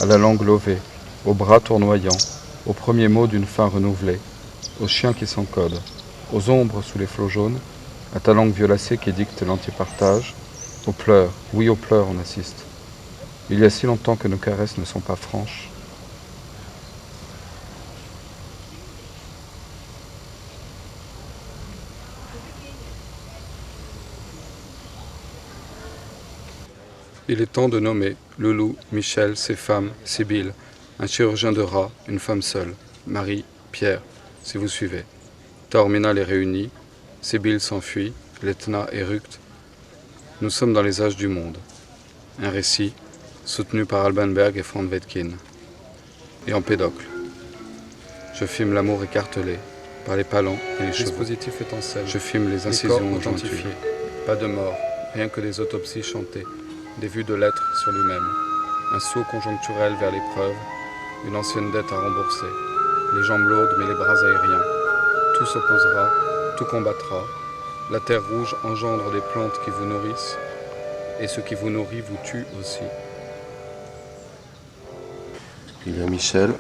à la langue lovée, aux bras tournoyants, aux premiers mots d'une fin renouvelée, aux chiens qui s'encodent, aux ombres sous les flots jaunes, à ta langue violacée qui dicte l'antipartage, aux pleurs, oui aux pleurs on assiste. Il y a si longtemps que nos caresses ne sont pas franches. Il est temps de nommer Loulou, Michel, ses femmes, Sibylle, un chirurgien de rats, une femme seule, Marie, Pierre, si vous suivez. Taormina les réunit, Sibylle s'enfuit, l'Etna éructe. Nous sommes dans les âges du monde. Un récit soutenu par Albanberg et Frank Wedekind. Et Empédocle. Je filme l'amour écartelé par les palans et les cheveux. Le dispositif étincelle. Je filme les incisions authentifiées. Pas de mort, rien que des autopsies chantées, des vues de l'être sur lui-même. Un saut conjoncturel vers l'épreuve, une ancienne dette à rembourser. Les jambes lourdes mais les bras aériens. Tout s'opposera, tout combattra. La terre rouge engendre des plantes qui vous nourrissent, et ce qui vous nourrit vous tue aussi. Il y a Michel,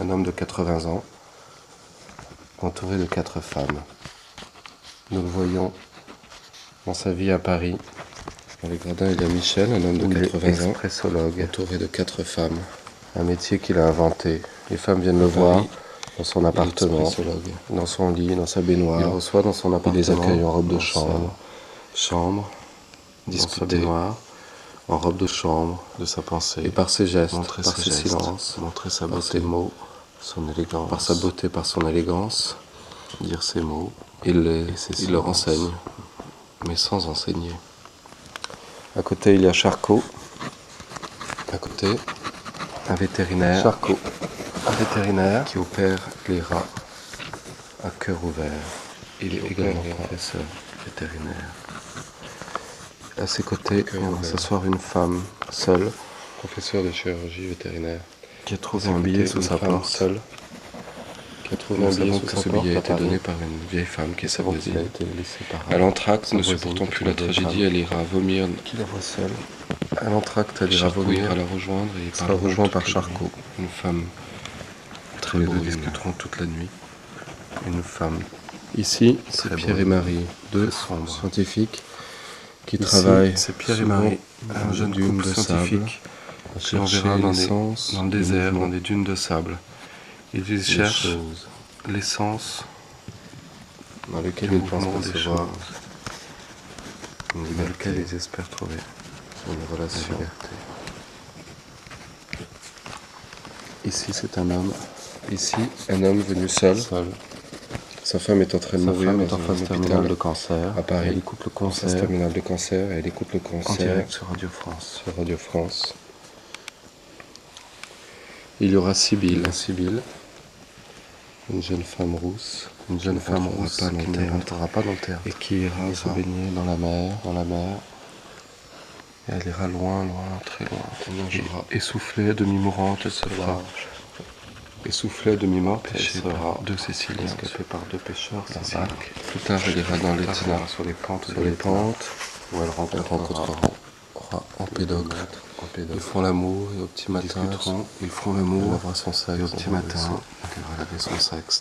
un homme de 80 ans, entouré de 4 femmes. Nous le voyons dans sa vie à Paris. Dans les gradins, il y a Michel, un homme de 80 ans, expressologue, entouré de 4 femmes. Un métier qu'il a inventé. Les femmes viennent le voir dans son appartement, dans son lit, dans sa baignoire. Il reçoit dans son appartement. Il les accueille en robe de chambre, discuter, en robe de chambre, de sa pensée. Et par ses gestes, par ses silences, montrer sa beauté, ses mots, son élégance. Par sa beauté, par son élégance, dire ses mots. Il leur enseigne, mais sans enseigner. À côté, il y a Charcot. À côté, un vétérinaire. Charcot, un vétérinaire qui opère les rats à cœur ouvert. Il est également professeur vétérinaire. À ses côtés, on va s'asseoir une femme seule, professeur de chirurgie vétérinaire, qui a trouvé un billet sous sa porte. Seule, qui a trouvé un billet sous sa porte. Ce billet a été donné par une vieille femme qui est sa voisine. À l'entracte, ne supportant plus la tragédie, elle ira vomir. Qui la voit seule. À l'entracte, elle ira vomir, à la rejoindre et sera rejoint par Charcot, une femme. Très beaux discuteront toute la nuit. Une femme. Ici, c'est Pierre et Marie, deux scientifiques qui travaillent. C'est Pierre et Marie, un jeune couple scientifique qui enverra dans le désert, dans des dunes de sable. Ils cherchent l'essence dans lequel ils pensent percevoir, dans lequel ils espèrent trouver une relation. Ici, c'est un homme. Ici, un homme venu seul. Sa femme est en train de mourir dans un hôpital de cancer. À Paris. Elle écoute le cancer. Terminale de cancer. Elle écoute le cancer. En direct sur Radio France. Sur Radio France. Il y aura Sibylle. Une jeune femme rousse. Une jeune femme rousse qui ne rentrera pas dans le terre. Et qui ira se baigner dans la mer. Et elle ira loin, très loin. Et essoufflée, demi-mourante, elle sera. Essoufflée, demi-morte, elle sera deux Céciliens, escapée par 2 pêcheurs, sa barque. Plus tard, elle ira dans l'Etna, sur les pentes, où elle rencontrera Empédocle. Ils feront l'amour, et au petit matin, ils feront l'amour, elle lavera son sexe, et au petit matin, elle va laver son sexe.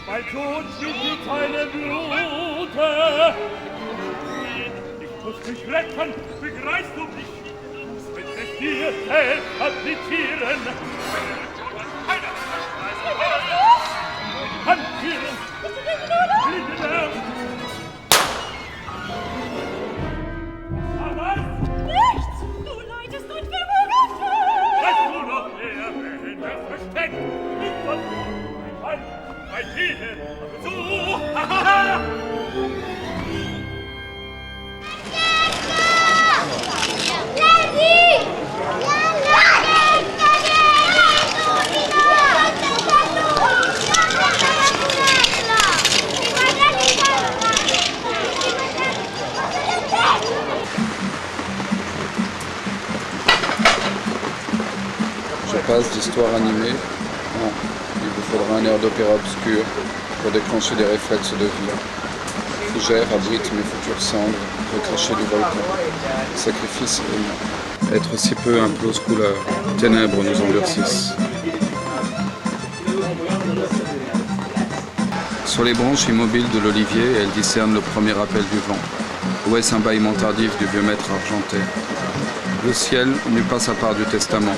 Mein Tod schwindet in seinem Blute. Ich muss mich retten, begreifst du mich? Wenn es dir selbst abdizieren. Handführung! Blinde Lärm! Aber Nichts! Du leidest und wir mögen weißt du noch, wer behindert versteckt? Ich von mein Mann, mein Titel, Besuch! Je passe d'histoire animée. Non, il vous faudra un air d'opéra obscur pour déclencher des réflexes de vie. Fougère abrite mes futures cendres, recrachées du volcan. Sacrifice et mort. Être si peu implose couleur, ténèbres nous endurcissent. Sur les branches immobiles de l'olivier, elle discerne le premier appel du vent. Où est-ce un bâillement tardif du vieux maître argenté? Le ciel n'eut pas sa part du testament.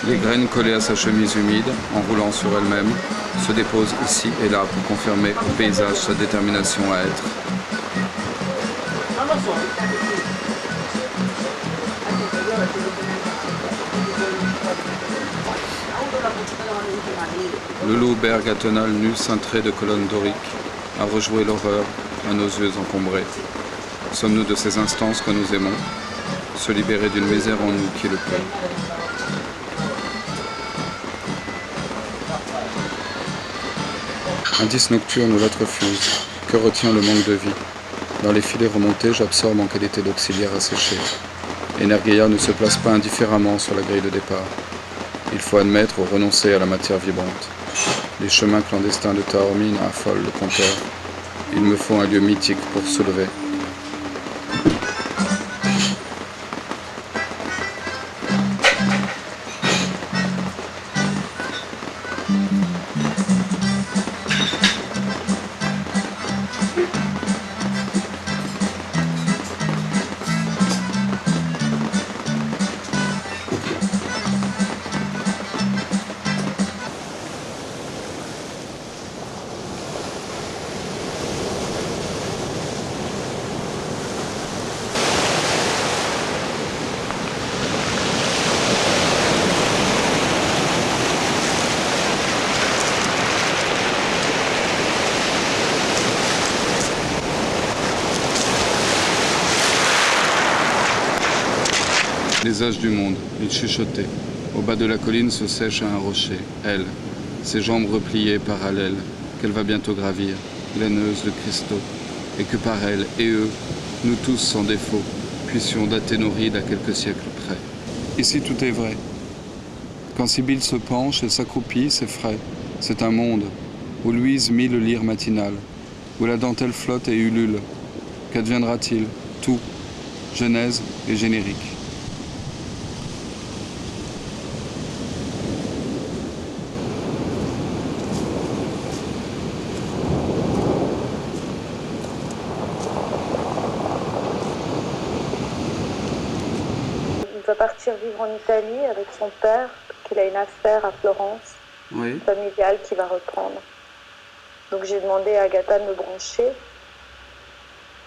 Les graines collées à sa chemise humide, en roulant sur elle-même, se déposent ici et là pour confirmer au paysage sa détermination à être. Le loup berg attenal nu cintré de colonnes doriques a rejoué l'horreur à nos yeux encombrés. Sommes-nous de ces instances que nous aimons, se libérer d'une misère en nous qui le peut? Indice nocturne ou lettre fuse, que retient le manque de vie? Dans les filets remontés, j'absorbe en qualité d'auxiliaire asséché. Energeia ne se place pas indifféremment sur la grille de départ. Il faut admettre ou renoncer à la matière vibrante. Les chemins clandestins de Taormine affolent le compteur. Il me faut un lieu mythique pour soulever. Les âges du monde, il chuchotait. Au bas de la colline se sèche à un rocher, elle, ses jambes repliées parallèles, qu'elle va bientôt gravir, laineuse de cristaux, et que par elle et eux, nous tous sans défaut, puissions dater nos rides à quelques siècles près. Ici tout est vrai. Quand Sibylle se penche et s'accroupit, c'est frais. C'est un monde où luisent mille lyres matinales, où la dentelle flotte et ulule. Qu'adviendra-t-il? Tout, genèse et générique. Il va partir vivre en Italie avec son père, qu'il a une affaire à Florence, Oui. familiale, qui va reprendre. Donc j'ai demandé à Agatha de me brancher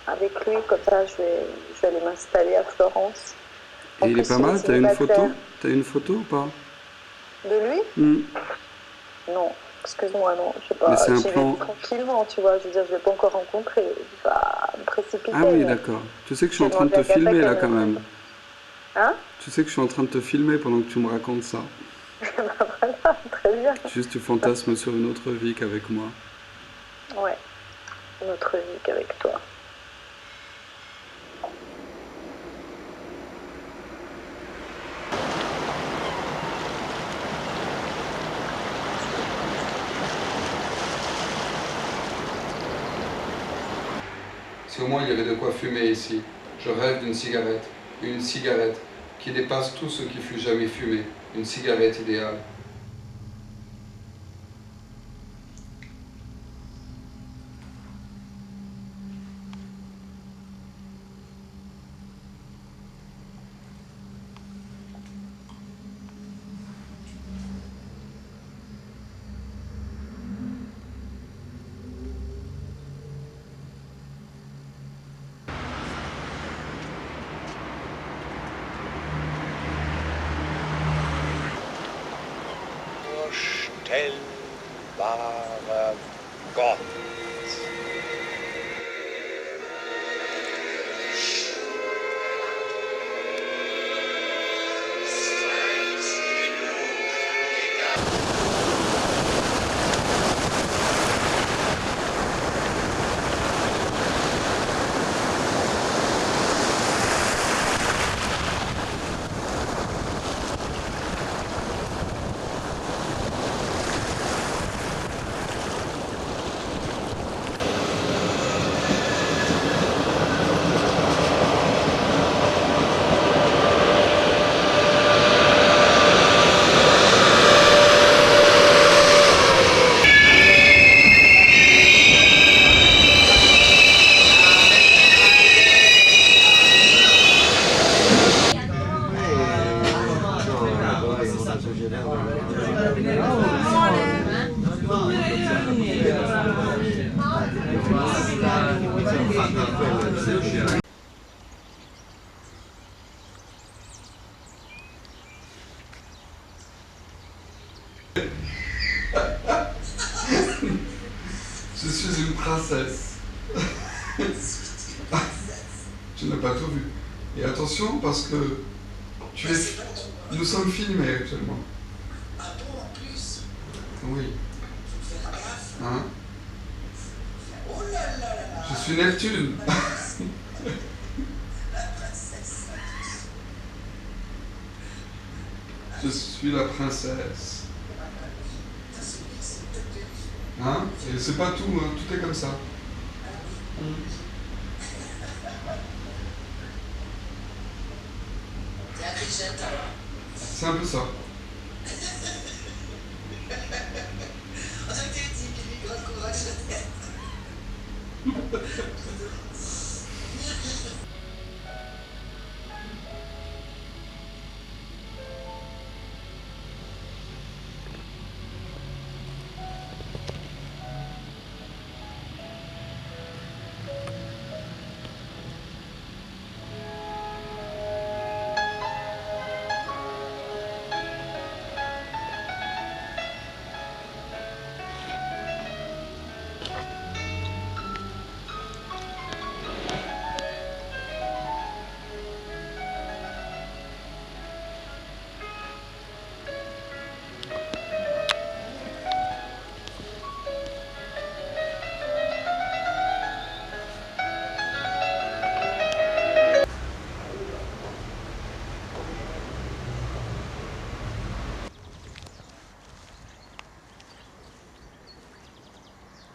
avec lui, comme ça je vais aller m'installer à Florence. Et il est pas mal, t'as une photo? T'as une photo ou pas? De lui? Non, excuse-moi, non, je sais pas. Mais c'est un J'y vais plan- tranquillement, tu vois, je veux dire, je ne l'ai pas encore rencontré, je vais pas me précipiter. Ah oui, mais- d'accord. Tu sais que je suis en J'ai train de te demandé à Agatha filmer là qu'elle quand me- même. Hein? Tu sais que je suis en train de te filmer pendant que tu me racontes ça. Bah voilà, très bien. Juste tu fantasmes sur une autre vie qu'avec moi. Ouais, une autre vie qu'avec toi. Si au moins il y avait de quoi fumer ici. Je rêve d'une cigarette. Une cigarette qui dépasse tout ce qui fut jamais fumé. Une cigarette idéale. unvorstellbarer Gott. Je suis une princesse. Tu n'as pas tout vu. Et attention parce que nous sommes filmés actuellement. Ah bon, en plus? Oui. Hein? Oh là là là là! Je suis Neptune. La princesse. Je suis la princesse. Hein? Et c'est pas tout, hein. Tout est comme ça. T'es intelligente, hein? C'est un peu ça. On dirait que t'es typique, grand courage.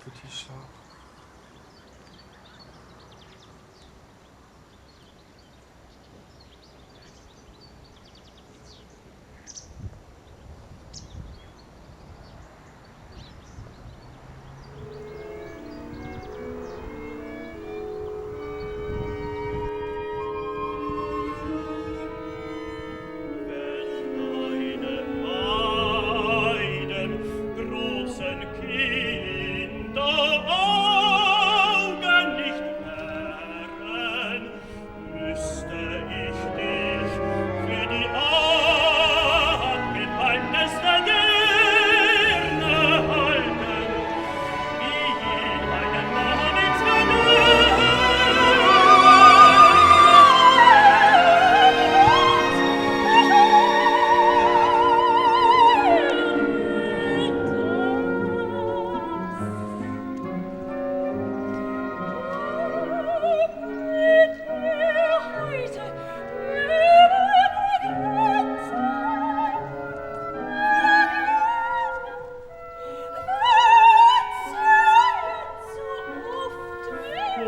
Petit chat.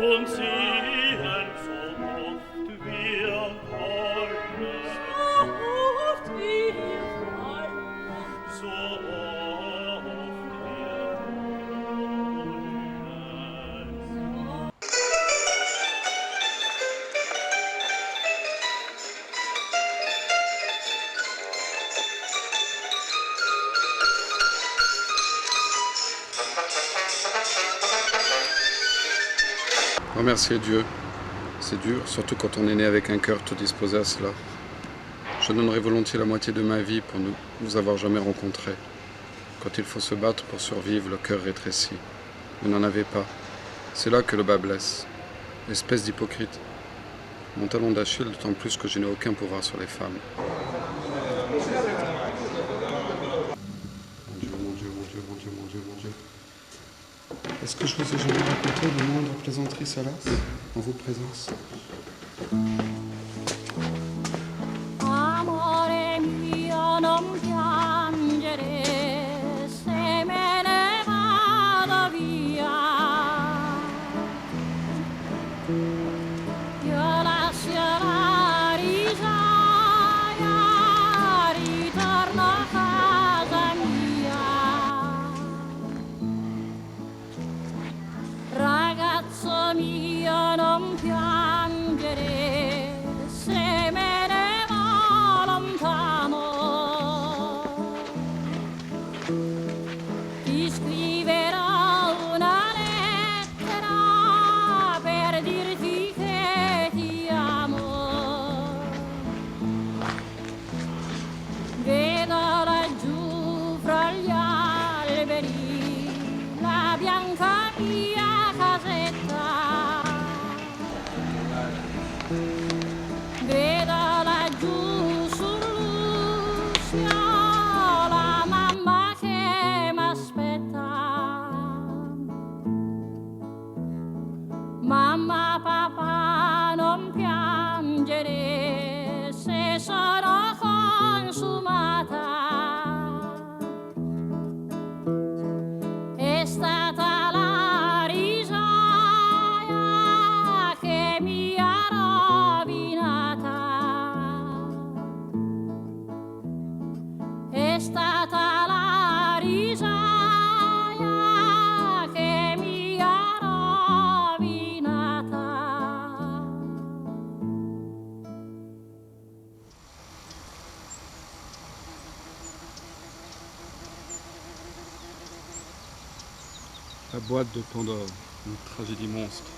Und sehen so oft wir wollen. So oft wir wollen. So oft wir wollen. Remercier Dieu, c'est dur, surtout quand on est né avec un cœur tout disposé à cela. Je donnerais volontiers la moitié de ma vie pour nous avoir jamais rencontrés. Quand il faut se battre pour survivre, le cœur rétrécit. Vous n'en avez pas. C'est là que le bas blesse. Espèce d'hypocrite. Mon talon d'Achille, d'autant plus que je n'ai aucun pouvoir sur les femmes. Mon Dieu. Est-ce que je vous ai jamais raconté de moindre plaisanterie salace en vos présences? Amore mio, non piangere, se me ne vado via. Io lascio la risaia, ritorno a casa mia. Ragazzo mio, non piangere, se me ne va lontano. Ti scriverò una lettera per dirti che ti amo. Vedo laggiù fra gli alberi la bianca mia casetta. Vedo laggiù sull'uscio la mamma che m'aspetta. Mamma, papà, non piangere se sono consumata. È stata la risaia che mi ha rovinata. È stata la risaia che mi ha rovinata. La boîte de Pandore, une tragédie monstre.